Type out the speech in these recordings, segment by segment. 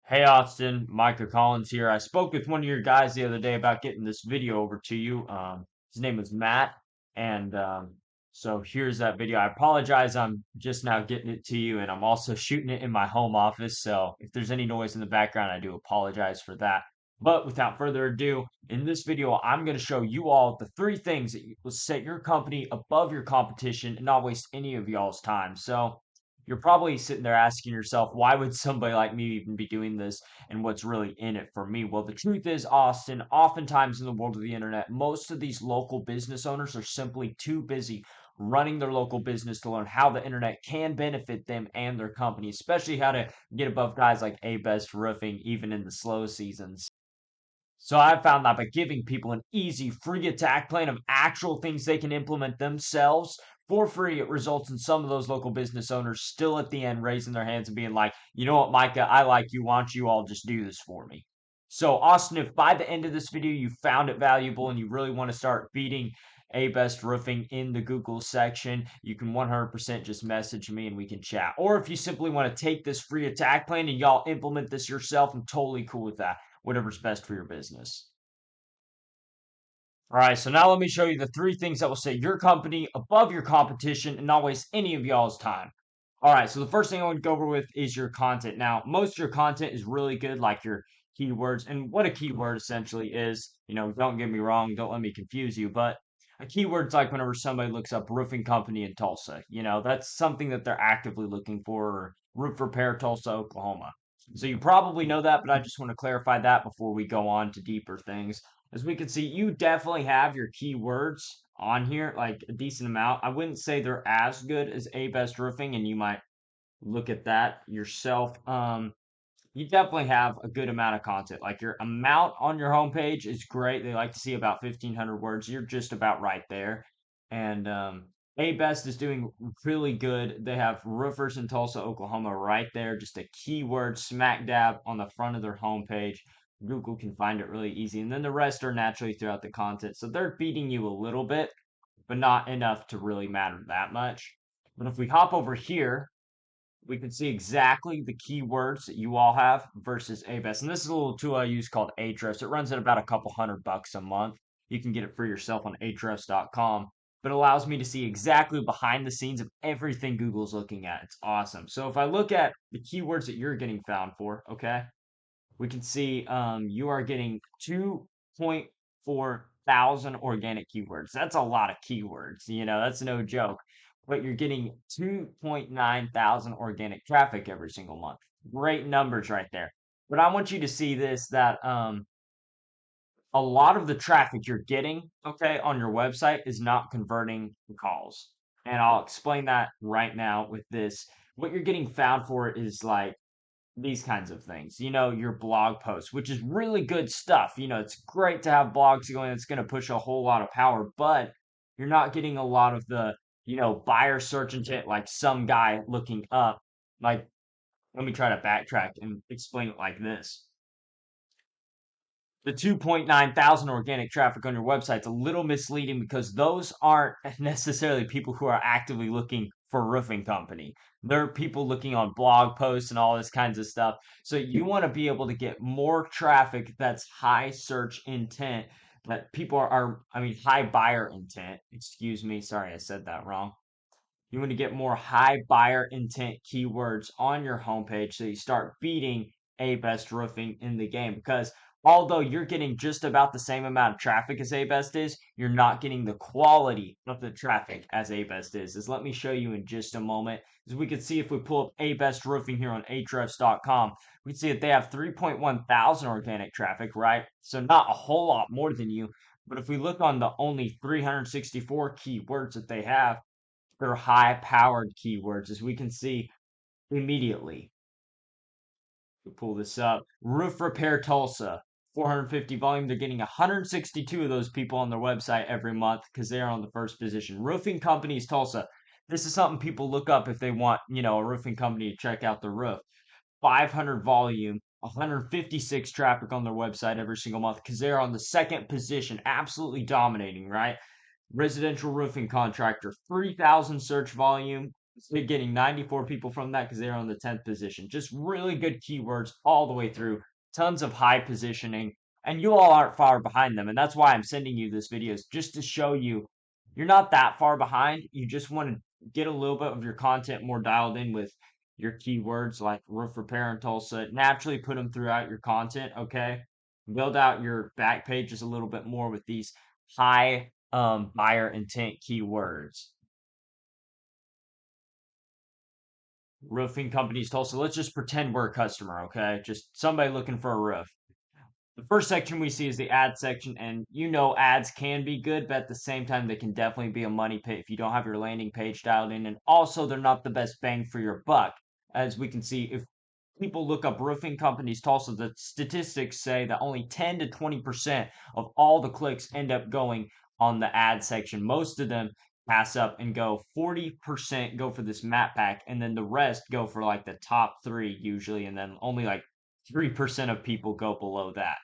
Hey Austin, Micah Collins here. I spoke with one of your guys the other day about getting this video over to you. His name was Matt, and so here's that video. I apologize, I'm just now getting it to you, and I'm also shooting it in my home office. So if there's any noise in the background, I do apologize for that. But without further ado, in this video, I'm going to show you all the three things that will set your company above your competition and not waste any of y'all's time. So you're probably sitting there asking yourself, why would somebody like me even be doing this and what's really in it for me? Well, the truth is, Austin, oftentimes in the world of the internet, most of these local business owners are simply too busy running their local business to learn how the internet can benefit them and their company, especially how to get above guys like A Best Roofing, even in the slow seasons. So I found that by giving people an easy, free attack plan of actual things they can implement themselves for free, it results in some of those local business owners still at the end raising their hands and being like, you know what, Micah, I like you. Why don't you all just do this for me? So, Austin, if by the end of this video you found it valuable and you really want to start beating A Best Roofing in the Google section, you can 100% just message me and we can chat. Or if you simply want to take this free attack plan and y'all implement this yourself, I'm totally cool with that, whatever's best for your business. All right, so now let me show you the three things that will set your company above your competition and not waste any of y'all's time. All right, so the first thing I want to go over with is your content. Now, most of your content is really good, like your keywords. And what a keyword essentially is, don't get me wrong, don't let me confuse you, but a keyword's like whenever somebody looks up roofing company in Tulsa, that's something that they're actively looking for, or roof repair Tulsa, Oklahoma. So you probably know that, but I just want to clarify that before we go on to deeper things. As we can see, you definitely have your keywords on here, like a decent amount. I wouldn't say they're as good as A Best Roofing, and you might look at that yourself. You definitely have a good amount of content. Like your amount on your homepage is great. They like to see about 1,500 words. You're just about right there. And A Best is doing really good. They have roofers in Tulsa, Oklahoma right there. Just a keyword smack dab on the front of their homepage. Google can find it really easy. And then the rest are naturally throughout the content. So they're beating you a little bit, but not enough to really matter that much. But if we hop over here, we can see exactly the keywords that you all have versus Abest. And this is a little tool I use called Ahrefs. It runs at about a couple $100 a month. You can get it for yourself on ahrefs.com, but it allows me to see exactly behind the scenes of everything Google's looking at. It's awesome. So if I look at the keywords that you're getting found for, okay, we can see you are getting 2.4 thousand organic keywords. That's a lot of keywords. That's no joke. But you're getting 2.9 thousand organic traffic every single month. Great numbers right there. But I want you to see this, that a lot of the traffic you're getting, okay, on your website is not converting to calls. And I'll explain that right now with this. What you're getting found for is like these kinds of things, your blog posts, which is really good stuff. It's great to have blogs going. It's going to push a whole lot of power, but you're not getting a lot of the, buyer search intent, like some guy looking up. Like, let me try to backtrack and explain it like this. The 2.9 thousand organic traffic on your website is a little misleading because those aren't necessarily people who are actively looking for a roofing company. They're people looking on blog posts and all this kinds of stuff. So you want to be able to get more traffic that's high search intent, that people high buyer intent. Excuse me. Sorry, I said that wrong. You want to get more high buyer intent keywords on your homepage so you start beating A Best Roofing in the game. Because although you're getting just about the same amount of traffic as A Best is, you're not getting the quality of the traffic as A Best is. Let me show you in just a moment. As we can see, if we pull up A Best Roofing here on ahrefs.com, we can see that they have 3.1 thousand organic traffic, right? So not a whole lot more than you. But if we look on the only 364 keywords that they have, they're high powered keywords, as we can see immediately. We pull this up. Roof repair Tulsa, 450 volume. They're getting 162 of those people on their website every month because they're on the first position. Roofing companies Tulsa. This is something people look up if they want, a roofing company to check out the roof. 500 volume, 156 traffic on their website every single month because they're on the second position, absolutely dominating, right? Residential roofing contractor, 3,000 search volume, So you're getting 94 people from that because they're on the 10th position. Just really good keywords all the way through, tons of high positioning, and you all aren't far behind them. And that's why I'm sending you this video, is just to show you you're not that far behind. You just want to get a little bit of your content more dialed in with your keywords like roof repair in Tulsa. Naturally put them throughout your content, okay? Build out your back pages a little bit more with these high buyer intent keywords. Roofing companies Tulsa. Let's just pretend we're a customer, okay? Just somebody looking for a roof. The first section we see is the ad section, and you know ads can be good, but at the same time, they can definitely be a money pit if you don't have your landing page dialed in. And also, they're not the best bang for your buck. As we can see, if people look up roofing companies Tulsa, the statistics say that only 10 to 20% of all the clicks end up going on the ad section. Most of them pass up and go 40% go for this map pack, and then the rest go for like the top three usually, and then only like 3% of people go below that.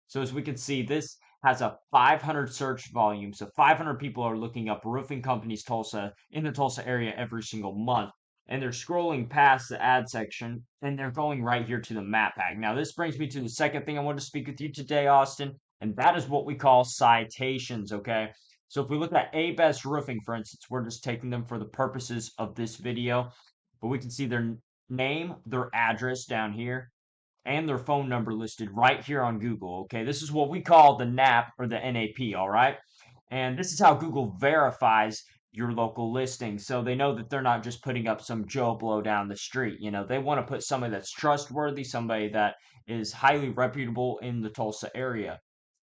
So as we can see, this has a 500 search volume. So 500 people are looking up roofing companies Tulsa in the Tulsa area every single month. And they're scrolling past the ad section and they're going right here to the map pack. Now, this brings me to the second thing I want to speak with you today, Austin, and that is what we call citations, okay? So if we look at A Best Roofing, for instance, we're just taking them for the purposes of this video, but we can see their name, their address down here, and their phone number listed right here on Google. Okay, this is what we call the NAP or the NAP, all right? And this is how Google verifies your local listing. So they know that they're not just putting up some Joe Blow down the street. You know, they want to put somebody that's trustworthy, somebody that is highly reputable in the Tulsa area.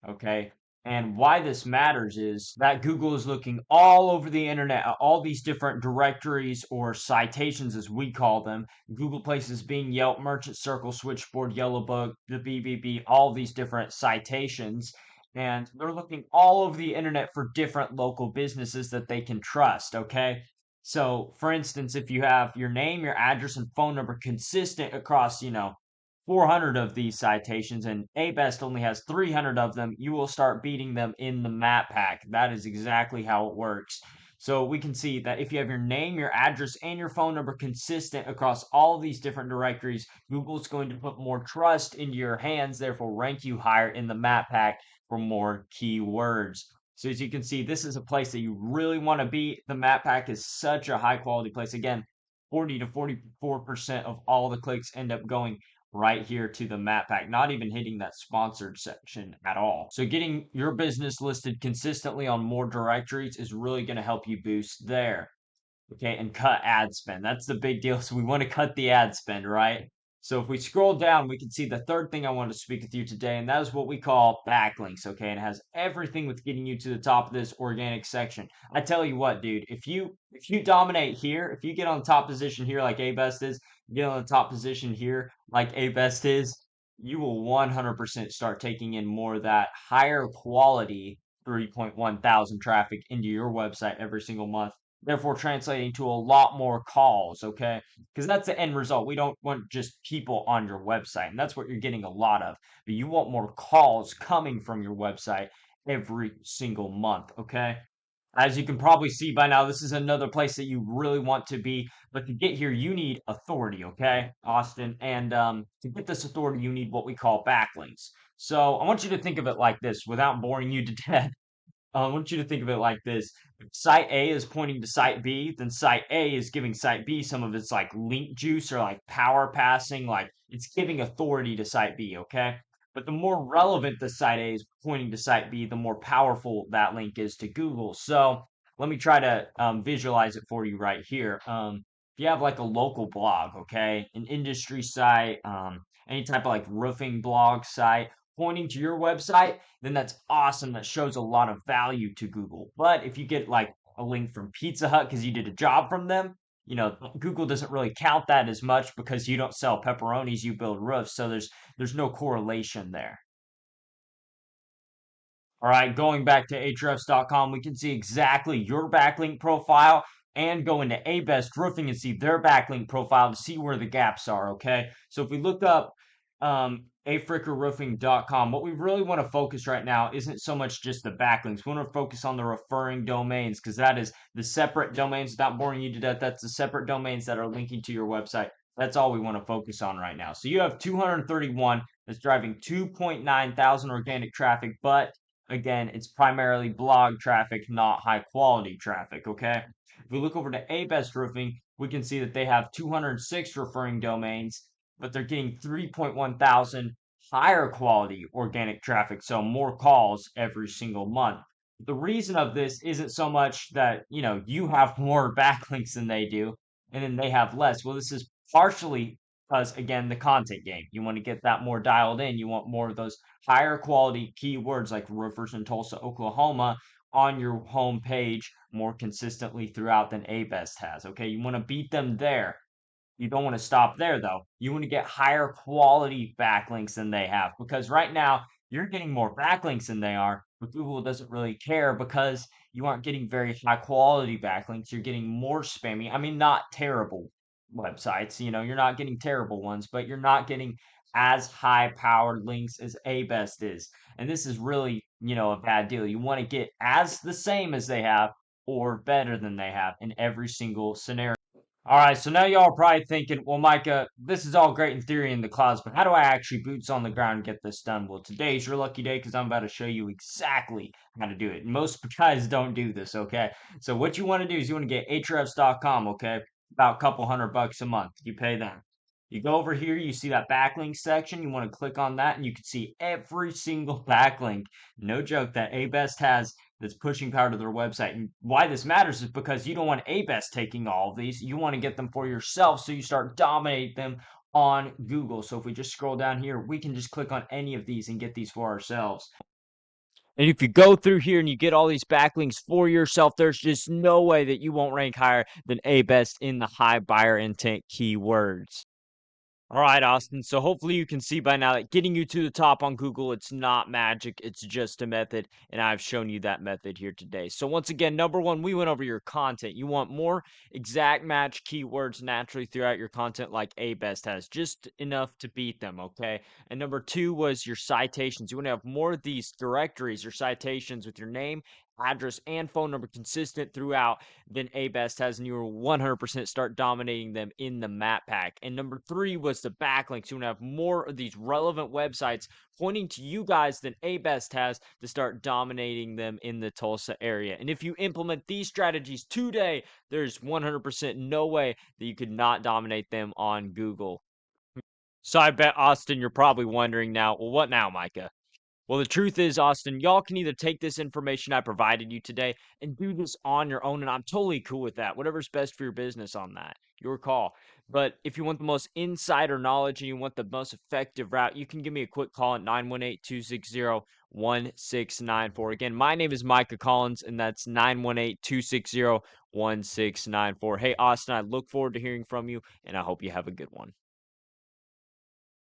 Okay. And why this matters is that Google is looking all over the internet at all these different directories or citations, as we call them. Google Places, Bing, Yelp, Merchant Circle, Switchboard, Yellowbook, the BBB, all these different citations. And they're looking all over the internet for different local businesses that they can trust. Okay. So, for instance, if you have your name, your address, and phone number consistent across, 400 of these citations, and A-Best only has 300 of them, you will start beating them in the map pack. That is exactly how it works. So we can see that if you have your name, your address, and your phone number consistent across all of these different directories, Google's going to put more trust into your hands, therefore rank you higher in the map pack for more keywords. So as you can see, this is a place that you really want to be. The map pack is such a high quality place. Again, 40 to 44% of all the clicks end up going right here to the map pack, not even hitting that sponsored section at all. So getting your business listed consistently on more directories is really going to help you boost there. Okay, and cut ad spend. That's the big deal. So we want to cut the ad spend, right? So if we scroll down, we can see the third thing I want to speak with you today, and that is what we call backlinks. Okay, and it has everything with getting you to the top of this organic section. I tell you what, dude, if you dominate here, if you get on the top position here like A Best is, get on the top position here like A Best is, you will 100% start taking in more of that higher quality 3.1 thousand traffic into your website every single month, therefore translating to a lot more calls, okay? Because that's the end result. We don't want just people on your website, and that's what you're getting a lot of. But you want more calls coming from your website every single month, okay? As you can probably see by now, this is another place that you really want to be. But to get here, you need authority, okay, Austin? And to get this authority, you need what we call backlinks. So I want you to think of it like this without boring you to death. I want you to think of it like this. If site A is pointing to site B, then site A is giving site B some of its like link juice or like power passing, like it's giving authority to site B, okay? But the more relevant the site A is pointing to site B, the more powerful that link is to Google. So let me try to visualize it for you right here. If you have like a local blog, okay, an industry site, any type of like roofing blog site pointing to your website, then that's awesome. That shows a lot of value to Google. But if you get like a link from Pizza Hut because you did a job from them, Google doesn't really count that as much because you don't sell pepperonis, you build roofs. So there's no correlation there. All right, going back to Ahrefs.com, we can see exactly your backlink profile and go into A Best Roofing and see their backlink profile to see where the gaps are. Okay, so if we look up africaroofing.com. What we really want to focus right now isn't so much just the backlinks. We want to focus on the referring domains because that is the separate domains without boring you to death. That's the separate domains that are linking to your website. That's all we want to focus on right now. So you have 231 that's driving 2.9 thousand organic traffic, but again, it's primarily blog traffic, not high quality traffic. Okay. If we look over to A Best Roofing, we can see that they have 206 referring domains, but they're getting 3.1 thousand higher quality organic traffic, so more calls every single month. The reason of this isn't so much that, you have more backlinks than they do and then they have less. Well, this is partially because again, the content game. You want to get that more dialed in. You want more of those higher quality keywords like roofers in Tulsa, Oklahoma on your home page more consistently throughout than A-Best has. Okay, you want to beat them there. You don't want to stop there though. You want to get higher quality backlinks than they have because right now you're getting more backlinks than they are, but Google doesn't really care because you aren't getting very high quality backlinks. You're getting more spammy. I mean, not terrible websites, you're not getting terrible ones, but you're not getting as high powered links as A-Best is. And this is really, a bad deal. You want to get as the same as they have or better than they have in every single scenario. All right, so now y'all are probably thinking, well, Micah, this is all great in theory in the clouds, but how do I actually boots on the ground and get this done? Well, today's your lucky day because I'm about to show you exactly how to do it. Most guys don't do this, okay? So what you want to do is you want to get Ahrefs.com, okay? About a couple $100 a month. You pay them. You go over here, you see that backlink section. You want to click on that, and you can see every single backlink. No joke that A-Best has that's pushing power to their website. And why this matters is because you don't want A-Best taking all of these. You want to get them for yourself so you start dominating them on Google. So if we just scroll down here, we can just click on any of these and get these for ourselves. And if you go through here and you get all these backlinks for yourself, there's just no way that you won't rank higher than A-Best in the high buyer intent keywords. All right, Austin. So hopefully you can see by now that getting you to the top on Google, it's not magic. It's just a method. And I've shown you that method here today. So once again, number one, we went over your content. You want more exact match keywords naturally throughout your content like A-Best has, just enough to beat them, okay? And number two was your citations. You want to have more of these directories or citations with your name, address, and phone number consistent throughout than A-Best has, and you will 100% start dominating them in the map pack. And number three was the backlinks. You want to have more of these relevant websites pointing to you guys than A-Best has to start dominating them in the Tulsa area. And if you implement these strategies today, there's 100% no way that you could not dominate them on Google. So I bet, Austin, you're probably wondering now, well, what now, Micah? Well, the truth is, Austin, y'all can either take this information I provided you today and do this on your own, and I'm totally cool with that. Whatever's best for your business on that, your call. But if you want the most insider knowledge and you want the most effective route, you can give me a quick call at 918-260-1694. Again, my name is Micah Collins, and that's 918-260-1694. Hey, Austin, I look forward to hearing from you, and I hope you have a good one.